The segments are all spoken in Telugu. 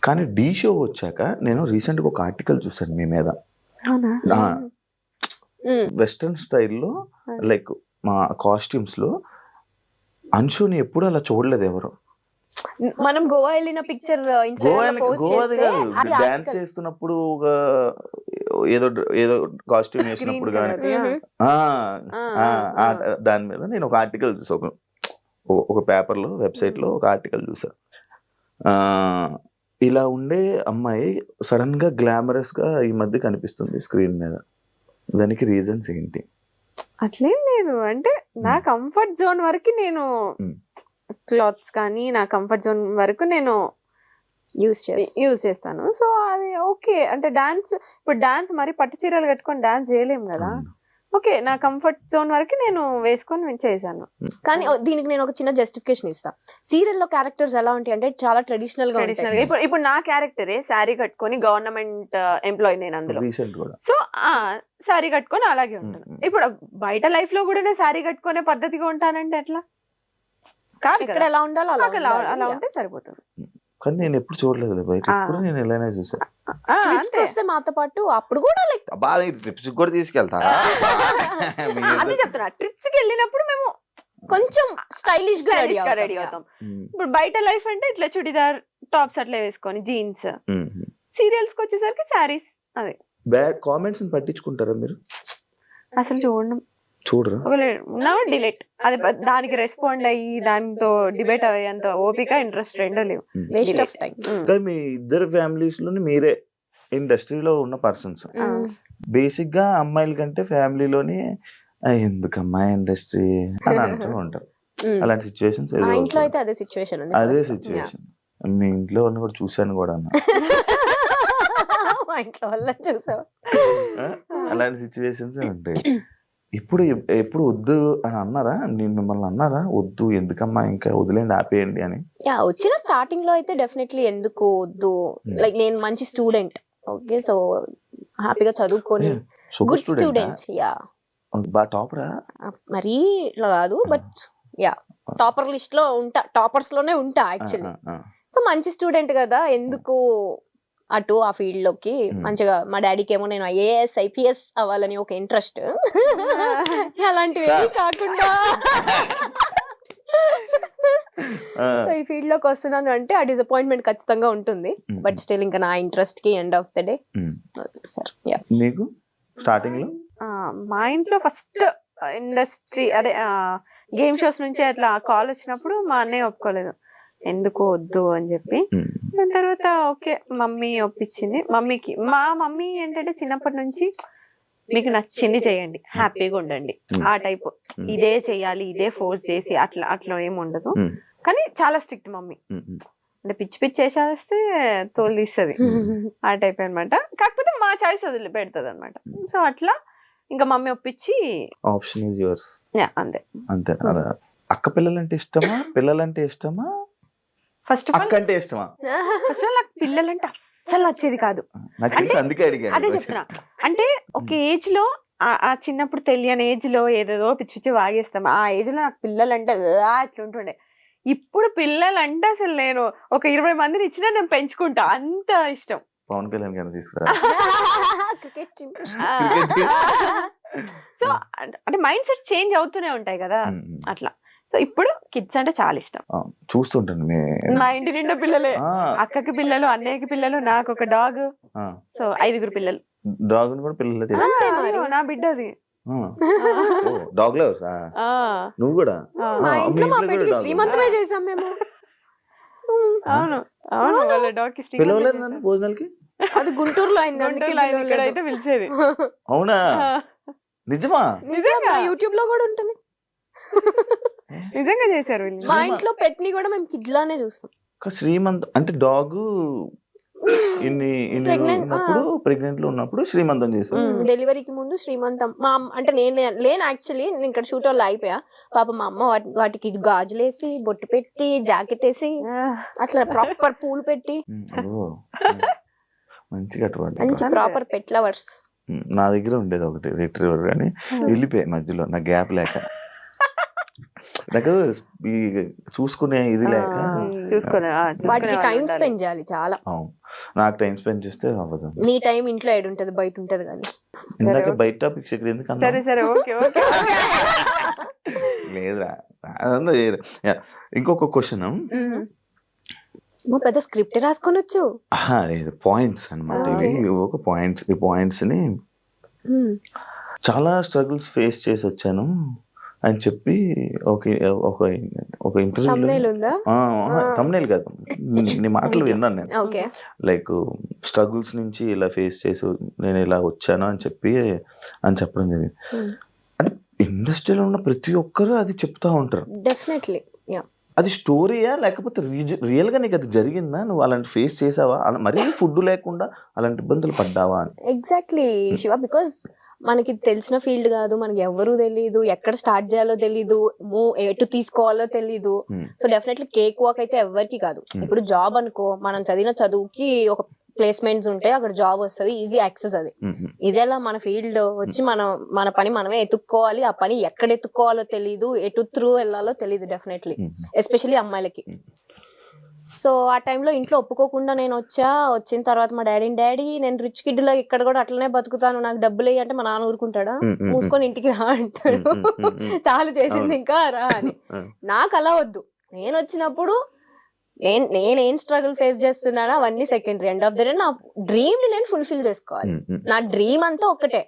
కానీ ఢీ షో వచ్చాక నేను రీసెంట్గా ఒక ఆర్టికల్ చూసాను మీ మీద. వెస్ట్రన్ స్టైల్లో లైక్ మా కాస్ట్యూమ్స్ లో అంశుని ఎప్పుడు అలా చూడలేదు ఎవరు. మనం గోవా వెళ్ళిన పిక్చర్ డాన్స్ చేస్తున్నప్పుడు ఏదో ఏదో కాస్ట్యూమ్ వేసినప్పుడు కానీ దాని మీద నేను ఒక ఆర్టికల్ చూసా, ఒక పేపర్లో వెబ్సైట్ లో ఒక ఆర్టికల్ చూసా. ఇలా ఉండే అమ్మాయి సడన్ గా గ్లామరస్ గా ఈ మధ్య కనిపిస్తుంది స్క్రీన్ మీద. దానికి రీజన్స్ ఏంటి? అట్లేం లేదు, అంటే నా కంఫర్ట్ జోన్ వరకు నేను క్లాత్స్ కానీ నా కంఫర్ట్ జోన్ వరకు నేను యూజ్ చేస్తాను. సో అది ఓకే. అంటే డాన్స్, ఇప్పుడు డాన్స్ మరి పట్టు చీరలు కట్టుకొని డాన్స్ చేయలేము కదా. ఓకే, నా కంఫర్ట్ జోన్ వరకు నేను వేసుకొని చేశాను. కానీ దీనికి నేను ఒక చిన్న జస్టిఫికేషన్ ఇస్తా. సీరియల్లో క్యారెక్టర్స్ ఎలా ఉంటాయి అంటే చాలా ట్రెడిషనల్ గా ఉంటాయి. ఇప్పుడు నా క్యారెక్టరే శారీ కట్టుకొని గవర్నమెంట్ ఎంప్లాయీ నేను అందులో. సో శారీ కట్టుకొని అలాగే ఉంటాను. ఇప్పుడు బయట లైఫ్ లో కూడా నేను శారీ కట్టుకునే పద్ధతిగా ఉంటానంటే ఎట్లా కాదు. ఇక్కడ ఎలా ఉండాలో అలా ఉంటే సరిపోతుంది. కానీ నేను ఎప్పుడు చూడలేదు బయట, ఎప్పుడు నేను ఎలానే చూసా. వస్తే మాతో పాటు అప్పుడు కూడా లైక్ ట్రిప్స్ కూడా తీసుకెళ్తారా? అదే చెప్తున్నా, ట్రిప్స్ కి వెళ్ళినప్పుడు మేము కొంచెం స్టైలిష్ గా రెడీ అవుతాం. ఇప్పుడు బయట లైఫ్ అంటే ఇట్లా చుడిదార్ టాప్స్ అట్లా వేసుకొని జీన్స్. సీరియల్స్ కి వచ్చేసరికి శారీస్. అదే బ్యాడ్ కామెంట్స్ పట్టించుకుంటారా మీరు? అసలు చూడరు, డిలీట్. అది దానికి రెస్పాండ్ అయ్యి దాంతో డిబేట్ అయ్యేంత ఓపిక ఇంట్రెస్ట్ రెండో లేవు. Waste of time. మీ ఇద్దరు ఫ్యామిలీస్ లోని మీరే ఇండస్ట్రీలో ఉన్న పర్సన్స్. బేసిక్ గా అమ్మాయిల కంటే ఫ్యామిలీలోని ఎందుకమ్మా ఇండస్ట్రీ అని అంటూ ఉంటారు. అలాంటి సిచ్యువేషన్స్ ఇంట్లో అయితే అదే సిచ్యువేషన్. మీ ఇంట్లో వాళ్ళని కూడా చూసాను కూడా ఇంట్లో వాళ్ళ చూసావు. అలాంటి సిచ్యువేషన్స్ ఉంటాయి. ఇప్పుడు ఎప్పుడు వద్దు అని అన్నారా? నేను మిమ్మల్ని అన్నారా వద్దు ఎందుకమ్మా ఇంకా వదిలేండి ఆపేయండి అని? వచ్చిన స్టార్టింగ్ లో అయితే డెఫినెట్లీ ఎందుకు వద్దు, లైక్ నేను మంచి స్టూడెంట్, ఓకే, సో హ్యాపీగా చదువుకొని గుడ్ స్టూడెంట్. యా, బాగా టాపరా మరీ ఇట్లా కాదు, బట్ యా టాపర్ లిస్ట్ లో ఉంటా, టాపర్స్ లోనే ఉంటా యాక్చువల్లీ. సో మంచి స్టూడెంట్ కదా, ఎందుకు అటు ఆ ఫీల్డ్ లోకి. మంచిగా మా డాడీకి ఏమో నేను ఐఏఎస్ ఐపీఎస్ అవ్వాలని ఒక ఇంట్రెస్ట్. అలాంటివి కాకుండా సో ఈ ఫీల్డ్ లోకి వస్తున్నాను అంటే ఆ డిసప్పాయింట్మెంట్ ఖచ్చితంగా ఉంటుంది. బట్ స్టిల్ ఇంకా నా ఇంట్రెస్ట్ కి end of the day sir. మీకు స్టార్టింగ్ లో మా ఇంట్లో ఫస్ట్ ఇండస్ట్రీ అదే గేమ్ షోస్ నుంచి అట్లా కాల్ వచ్చినప్పుడు మా అన్నయ్య ఒప్పుకోలేదు, ఎందుకు వద్దు అని చెప్పి. దాని తర్వాత ఓకే మమ్మీ ఒప్పించింది. మా మమ్మీ ఏంటంటే చిన్నప్పటి నుంచి మీకు నచ్చింది చేయండి, హ్యాపీగా ఉండండి ఆ టైప్. ఇదే చెయ్యాలి, ఇదే ఫోర్స్ చేసి అట్లా ఏమి ఉండదు. కానీ చాలా స్ట్రిక్ట్ మమ్మీ. అంటే పిచ్చి పిచ్చి చేసేస్తే తోలు తీస్తుంది ఆ టైప్ అనమాట. కాకపోతే మా చాయిస్ వదిలి పెడుతుంది అనమాట. సో అట్లా ఇంకా మమ్మీ ఒప్పించి ఆప్షన్ ఈజ్ యువర్స్. అంతే అంతే. అక్క పిల్లలంటే ఇష్టమా, పిల్లలంటే ఇష్టమా? ఫస్ట్ ఆఫ్ అంటే ఇష్టమా? ఫస్ట్ ఆఫ్ ఆల్ నాకు పిల్లలంటే అస్సలు నచ్చేది కాదు. అదే చెప్తున్నా, అంటే ఒక ఏజ్ లో ఆ చిన్నప్పుడు తెలియని ఏజ్ లో ఏదేదో పిచ్చి పిచ్చి వాగేస్తాం. ఆ ఏజ్ లో నాకు పిల్లలంటే అట్లా ఉంటుండే. ఇప్పుడు పిల్లలంటే అసలు నేను ఒక 20 మందిని ఇచ్చినా నేను పెంచుకుంటా, అంత ఇష్టం. పవన్ కళ్యాణ్ గారిని తీసుకురా. సో అంటే మైండ్ సెట్ చేంజ్ అవుతూనే ఉంటాయి కదా అట్లా. సో ఇప్పుడు కిడ్స్ అంటే చాలా ఇష్టం. చూస్తుంటాను మా ఇంటి నిండా పిల్లలే, అక్కకి పిల్లలు, అన్నయ్యకి పిల్లలు, నాకు ఒక డాగ్. సో 5 పిల్లలు. డాగ్ కూడా పిల్లలు. నా బిడ్డది డాగ్ లవర్స్. నువ్వు కూడా? మా ఇంట్లో మా బిడ్డకి శ్రీమంతమే చేసాం మేము. అవును అవును, వాళ్ళ డాగ్ కి పిలవలేదు నన్ను భోజనాలకి. అది గుంటూరులో అయింది, అందుకే అయితే పిలిచేది. అవునా? నిజమా? నిజంగా యూట్యూబ్ లో కూడా ఉంటుంది. నిజంగా చేశారు. మా ఇంట్లో పెట్ని కూడా మేము కిడ్ లానే చూస్తాం. శ్రీమంత్ అంటే డాగ్ ప్రెగ్నెంట్ లో ఉన్నప్పుడు శ్రీమంతం చేశారు. డెలివరీకి ముందు శ్రీమంతం. మా అంటే నేను యాక్చువల్లీ నేను ఇక్కడ షూట్ వాళ్ళు అయిపోయా. పాప మా అమ్మ వాటికి గాజులేసి బొట్టు పెట్టి జాకెట్ వేసి అట్లా ప్రాపర్ పూలు పెట్టి మంచి ప్రాపర్ పెట్ లవర్స్. నా దగ్గర ఉండేది ఒకటి రిట్రీవర్ కానీ వెళ్ళిపోయాయి మధ్యలో, నా గ్యాప్ లేక. నాకు ఈ చూసుకునే ఇది లేక చూసుకునే వాటికి టైం స్పెండ్ చేయాలి చాలా. అవును, నాకు టైం స్పెండ్ చేస్తే అవ్వదు. నీ టైం ఇంట్లో ఏడు ఉంటది, బయట ఉంటది కానీ. ఇందాక బయట టాపిక్స్ ఇక్కడ ఎందుకు అన్నా? సరే సరే ఓకే ఓకే లేదురా, అదంతా వేరే. Yeah. ఇంకొక క్వశ్చన్, మా పెద్ద స్క్రిప్ట్ రాసుకొనొచ్చు. లేదు పాయింట్స్ అనమాట. Okay. ఇవి ఒక పాయింట్స్. ఈ పాయింట్స్ ని చాలా స్ట్రగుల్స్ ఫేస్ చేసి వచ్చాను అని చెప్పి ఒక ఇంటర్వ్యూలో, thumbnail ఉందా? తమ్నేల్ కాదు, నీ మాటలు విన్నాను నేను. ఓకే. లైక్ స్ట్రగుల్స్ నుంచి ఇలా ఫేస్ చేసి నేను ఇలా వచ్చాను అని చెప్పడం జరిగింది. అంటే ఇండస్ట్రీలో ఉన్న ప్రతి ఒక్కరు అది చెప్తా ఉంటారు. డెఫినెట్లీ. అది స్టోరీయా లేకపోతే రియల్ గా నీకు అది జరిగిందా? నువ్వు అలాంటి ఫేస్ చేసావా? మరీ ఫుడ్ లేకుండా అలాంటి ఇబ్బందులు పడ్డావా అని. ఎగ్జాక్ట్లీ శివ, బికాస్ మనకి తెలిసిన ఫీల్డ్ కాదు, మనకి ఎవరు తెలీదు, ఎక్కడ స్టార్ట్ చేయాలో తెలీదు, ఎటు తీసుకోవాలో తెలీదు. సో డెఫినెట్లీ కేక్ వాక్ అయితే ఎవరికి కాదు. ఇప్పుడు జాబ్ అనుకో, మనం చదివిన చదువుకి ఒక ప్లేస్మెంట్స్ ఉంటాయి, అక్కడ జాబ్ వస్తుంది, ఈజీ యాక్సెస్. అది ఇదేలా మన ఫీల్డ్ వచ్చి మన పని మనమే ఎత్తుక్కోవాలి. ఆ పని ఎక్కడ ఎత్తుక్కోవాలో తెలీదు, ఎటు త్రూ వెళ్ళాలో తెలీదు డెఫినెట్లీ, ఎస్పెషల్లీ అమ్మాయిలకి. సో ఆ టైంలో ఇంట్లో ఒప్పుకోకుండా నేను వచ్చిన తర్వాత మా డాడీ నేను రిచ్ కిడ్ లో ఇక్కడ కూడా అట్లనే బతుకుతాను, నాకు డబ్బులు అంటే మా నాన్న ఊరుకుంటాడా? మూసుకొని ఇంటికి రా అంటాడు, చాలు చేసింది ఇంకా రా అని. నాకు అలా వద్దు. నేను వచ్చినప్పుడు నేనేం స్ట్రగుల్ ఫేస్ చేస్తున్నానో అవన్నీ secondary. End of the day నా డ్రీమ్ ని నేను ఫుల్ఫిల్ చేసుకోవాలి. నా డ్రీమ్ అంతా ఒక్కటే.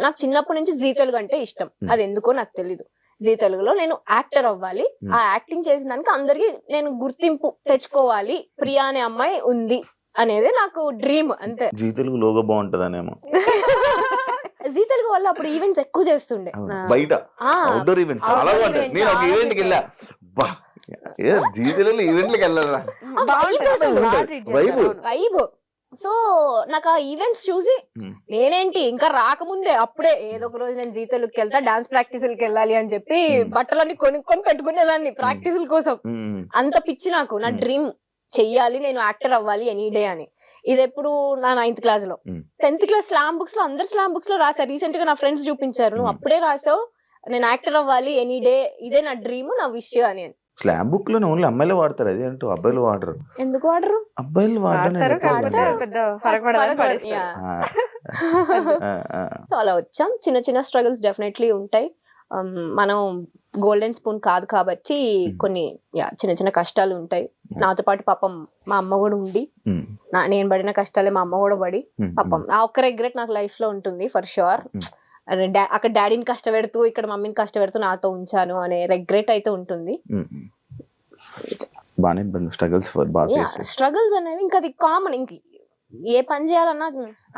నాకు చిన్నప్పటి నుంచి జీ తెలుగు అంటే ఇష్టం. అది ఎందుకో నాకు తెలీదు. జీ తెలుగులో నేను యాక్టర్ అవ్వాలి. ఆ యాక్టింగ్ చేసిన దానికి అందరికి నేను గుర్తింపు తెచ్చుకోవాలి, ప్రియా అనే అమ్మాయి ఉంది అనేది నాకు డ్రీమ్, అంతే. జీ తెలుగు లోగో బాగుంటదనేమో. జీ తెలుగు వల్ల అప్పుడు ఈవెంట్స్ ఎక్కువ చేస్తుండే, బయట అవుట్డోర్ ఈవెంట్ చాలా బాగుంటాయి. నేను ఒక ఈవెంట్ కి వెళ్ళా, జీ తెలుగులో ఈవెంట్లకి వెళ్ళారా, వైబ్. సో నాకు ఆ ఈవెంట్స్ చూసి నేనేంటి ఇంకా రాకముందే అప్పుడే ఏదో ఒక రోజు నేను జీ తెలుగుకి వెళ్తా, డాన్స్ ప్రాక్టీసులకి వెళ్ళాలి అని చెప్పి బట్టలన్నీ కొనుక్కొని పెట్టుకునేదాన్ని ప్రాక్టీసుల కోసం. అంత పిచ్చి నాకు. నా డ్రీమ్ చెయ్యాలి, నేను యాక్టర్ అవ్వాలి ఎనీ డే అని. ఇది ఎప్పుడు నా 9th క్లాస్ లో. 10th క్లాస్ స్లామ్ బుక్స్ లో, అందరు స్లామ్ బుక్స్ లో రాసా. రీసెంట్ గా నా ఫ్రెండ్స్ చూపించారు, నువ్వు అప్పుడే రాసావు నేను యాక్టర్ అవ్వాలి ఎనీ డే, ఇదే నా డ్రీమ్, నా విష్ అని. స్లామ్ బుక్ లో ఓన్లీ అమ్మాయిలు వాడతారు, అది ఏంటో అబ్బాయిలు వాడరు. ఎందుకు వాడరు? అబ్బాయిలు సో అలా వచ్చాం. చిన్న చిన్న స్ట్రగుల్స్ డెఫినెట్లీ ఉంటాయి. మనం గోల్డెన్ స్పూన్ కాదు కాబట్టి కొన్ని చిన్న చిన్న కష్టాలు ఉంటాయి. నాతో పాటు పాపం మా అమ్మ కూడా ఉండి, నేను పడిన కష్టాలే మా అమ్మ కూడా పడి, పాపం ఆ ఒక్క రిగ్రెట్ నాకు లైఫ్ లో ఉంటుంది ఫర్ షూర్. అక్కడ డాడీని కష్టపెడుతూ ఇక్కడ మమ్మీని కష్టపెడుతూ నాతో ఉంచాను అనే రిగ్రెట్ అయితే ఉంటుంది. స్ట్రగుల్స్ అనేవి ఇంకా అది కామన్. ఇంక ఏ పని చేయాలన్నా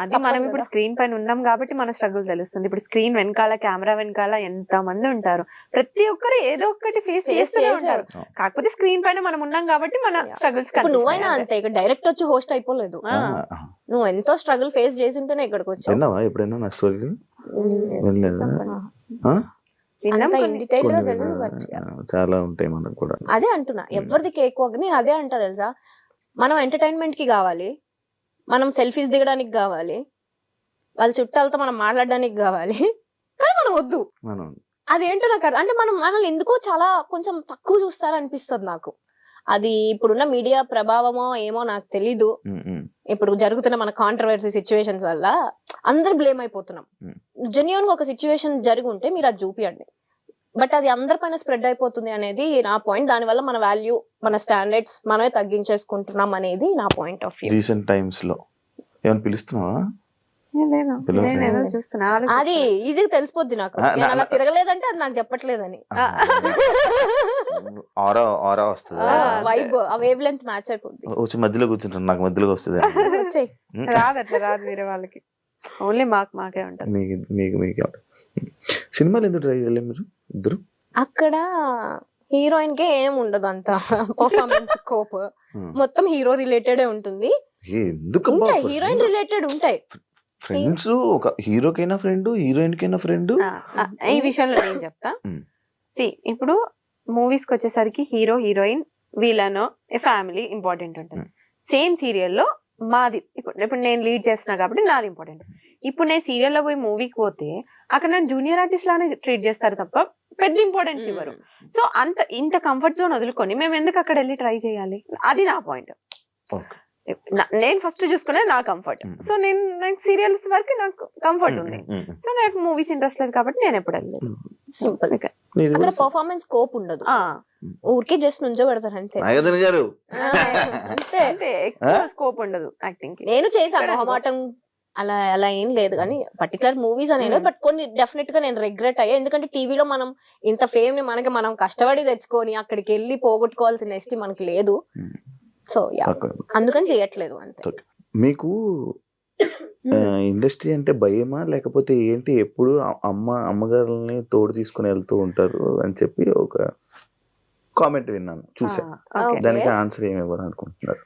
అది మనం ఇప్పుడు స్క్రీన్ పైన ఉన్నాం కాబట్టి మన స్ట్రగుల్ తెలుస్తుంది. ఇప్పుడు స్క్రీన్ వెనకాల, కెమెరా వెనకాల ఎంత మంది ఉంటారు, ప్రతి ఒక్కరు ఏదో ఒకటి ఫేస్ చేస్తూనే ఉంటారు. కాకపోతే స్క్రీన్ పైన మనం ఉన్నాం కాబట్టి మన స్ట్రగుల్స్. నువ్వైనా అంతే, ఇక్కడ డైరెక్ట్ వచ్చి హోస్ట్ అయిపోలేదు. నువ్వు ఎంతో స్ట్రగుల్ ఫేస్ చేసి ఉంటేనే ఇక్కడికి వచ్చావు. ఎప్పుడైనా నా స్టోరీ చాలా ఉంటాయి మనకు కూడా. అదే అంటున్నా, ఎవరిది కేక్ వాక్. నేను అదే అంటా తెలుసా, మనం ఎంటర్టైన్మెంట్ కి కావాలి, మనం సెల్ఫీస్ దిగడానికి కావాలి, వాళ్ళ చుట్టాలతో మనం మాట్లాడడానికి కావాలి, కానీ మనం వద్దు. అదేంటో నాకు అంటే మనల్ని ఎందుకో చాలా కొంచెం తక్కువ చూస్తారనిపిస్తుంది నాకు. అది ఇప్పుడున్న మీడియా ప్రభావమో ఏమో నాకు తెలీదు. ఇప్పుడు జరుగుతున్న మన కాంట్రవర్సీ సిచ్యువేషన్స్ వల్ల అందరు బ్లేమ్ అయిపోతున్నాం. జెన్యూన్ గా ఒక సిచ్యువేషన్ జరిగి ఉంటే మీరు అది చూపియండి, బట్ అది అందరిపైన స్ప్రెడ్ అయిపోతుంది అనేది నా పాయింట్. దాని వల్ల మన వాల్యూ, మన స్టాండర్డ్స్ మనమే తగ్గించేసుకుంటున్నాం అనేది నా point of view. Recent times లో ఏమైనా పిలుస్తున్నావా? అది ఈజీగా తెలిసిపోద్ది నాకు. నేను అలా తిరగలేదంటే అది నాకు చెప్పట్లేదని. వైబ్ ఆ వేవ్ లెంత్ మ్యాచ్ అయిపోద్ది. వచ్చి మధ్యలో కూర్చుంటాను, నాకు మధ్యలో వస్తుంది. రాదు అట్లా రాదు, వేరే వాళ్ళకి ఓన్లీ మాకే ఉంటుంది. మీకు సినిమాలు ఎందుకు ట్రై చేయలేదు మీరు ఇద్దరు? అక్కడ హీరోయిన్ కే ఏం ఉండదు అంత పర్ఫార్మెన్స్ స్కోప్, మొత్తం హీరో రిలేటెడ్ ఉంటుంది. హీరోయిన్ రిలేటెడ్ ఉంటాయి. ఫ్రెండ్స్, ఒక హీరోకైనా ఫ్రెండ్, హీరోయిన్ కైనా ఫ్రెండ్. ఈ విషయంలో నేను చెప్తా. ఇప్పుడు మూవీస్ కి వచ్చేసరికి హీరో, హీరోయిన్, వీళ్ళనో ఫ్యామిలీ ఇంపార్టెంట్ ఉంటుంది. సేమ్ సీరియల్లో మాది ఇప్పుడు నేను లీడ్ చేస్తున్నా కాబట్టి నాది ఇంపార్టెంట్. ఇప్పుడు నేను సీరియల్లో పోయి మూవీకి పోతే అక్కడ నన్ను జూనియర్ ఆర్టిస్ట్ లానే ట్రీట్ చేస్తారు తప్ప పెద్ద ఇంపార్టెన్స్ ఇవ్వరు. సో ఇంత కంఫర్ట్ జోన్ వదులుకొని మేము ఎందుకు అక్కడ వెళ్ళి ట్రై చేయాలి, అది నా పాయింట్. నేను ఫస్ట్ చూసుకునేది నా కంఫర్ట్. సో నాకు సీరియల్స్ వరకు నాకు కంఫర్ట్ ఉంది. సో నాకు మూవీస్ ఇంట్రెస్ట్ లేదు కాబట్టి నేను ఎప్పుడు వెళ్ళలేదు. సింపుల్. అక్కడ పర్ఫార్మెన్స్ స్కోప్ ఉండదు, ఊరికే జస్ట్ నుంచో పెడతారు అంతే. అంతే, ఎక్కువ స్కోప్ ఉండదు యాక్టింగ్ కి. నేను చేశాను మొహమాటం అలా అలా ఏం లేదు కానీ పర్టికులర్ మూవీస్ అనేది, బట్ కొన్ని డెఫినెట్ గా నేను రిగ్రెట్ అయ్యా. ఎందుకంటే టీవీలో మనం ఇంత ఫేమ్ ని మనం కష్టపడి తెచ్చుకొని అక్కడికి వెళ్ళి పోగొట్టుకోవాల్సిన ఎస్టీ మనకి లేదు. సో అందుకని చేయట్లేదు అంతే. మీకు ఇండస్ట్రీ అంటే భయమా లేకపోతే ఏంటి? ఎప్పుడు అమ్మగారుల్ని తోడు తీసుకుని వెళ్తూ ఉంటారు అని చెప్పి ఒక కామెంట్ విన్నాను, చూసా. దానికి ఆన్సర్ ఏమి ఇవ్వాలి అనుకుంటున్నారు?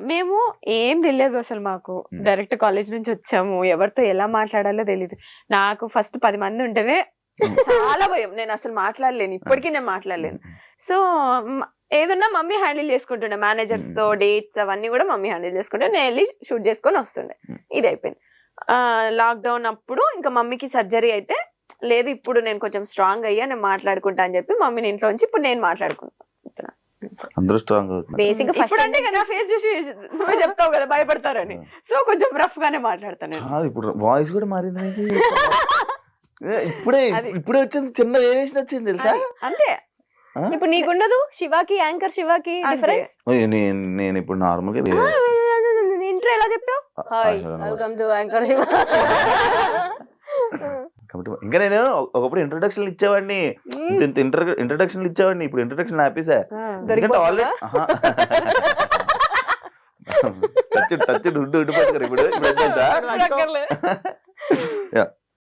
మేము ఏం తెలియదు అసలు, మాకు డైరెక్ట్ కాలేజ్ నుంచి వచ్చాము, ఎవరితో ఎలా మాట్లాడాలో తెలియదు. నాకు ఫస్ట్ 10 మంది ఉంటేనే చాలా భయం, నేను అసలు మాట్లాడలేను, ఇప్పటికీ నేను మాట్లాడలేను. సో ఏదన్నా మమ్మీ హ్యాండిల్ చేసుకుంటుండే, మేనేజర్స్ తో డేట్స్ అవన్నీ కూడా మమ్మీ హ్యాండిల్ చేసుకుంటే నేను వెళ్ళి షూట్ చేసుకొని వస్తుండే. ఇది అయిపోయింది. లాక్డౌన్ అప్పుడు ఇంకా మమ్మీకి సర్జరీ అయితే, లేదు ఇప్పుడు నేను కొంచెం స్ట్రాంగ్ అయ్యా, నేను మాట్లాడుకుంటా అని చెప్పి మమ్మీని ఇంట్లో ఉంచి ఇప్పుడు నేను మాట్లాడుకుంటున్నాను. అందరూ స్ట్రాంగ్ అవుతున్నారు. బేసిక్ ఇప్పుడు అంటే కదా ఫేస్ చూసి నువ్వే చెప్తావు కదా భయపడతారని, సో కొంచెం రఫ్ గానే మాట్లాడతాను. ఇప్పుడు వాయిస్ కూడా మారింది. ఇప్పుడే వచ్చింది, చిన్న వేరియేషన్ వచ్చింది తెలుసా? అంతే. ఇప్పుడు నీకుండదు, శివాకి యాంకర్ శివాకి డిఫరెన్స్. నేను ఇప్పుడు నార్మల్ గా ఇంట్లో ఎలా చెప్పావు, hi welcome to anchor Shiva. కాబట్టి ఇంకా నేను ఒకప్పుడు ఇంట్రొడక్షన్ ఇచ్చేవాడిని, ఇంట్రొడక్షన్ ఇచ్చేవాడిని, ఇప్పుడు ఇంట్రొడక్షన్ ఆపేసా. ఎందుకంటే ఆల్రెడీ టచ్ ఉండిపోతారు ఇప్పుడు.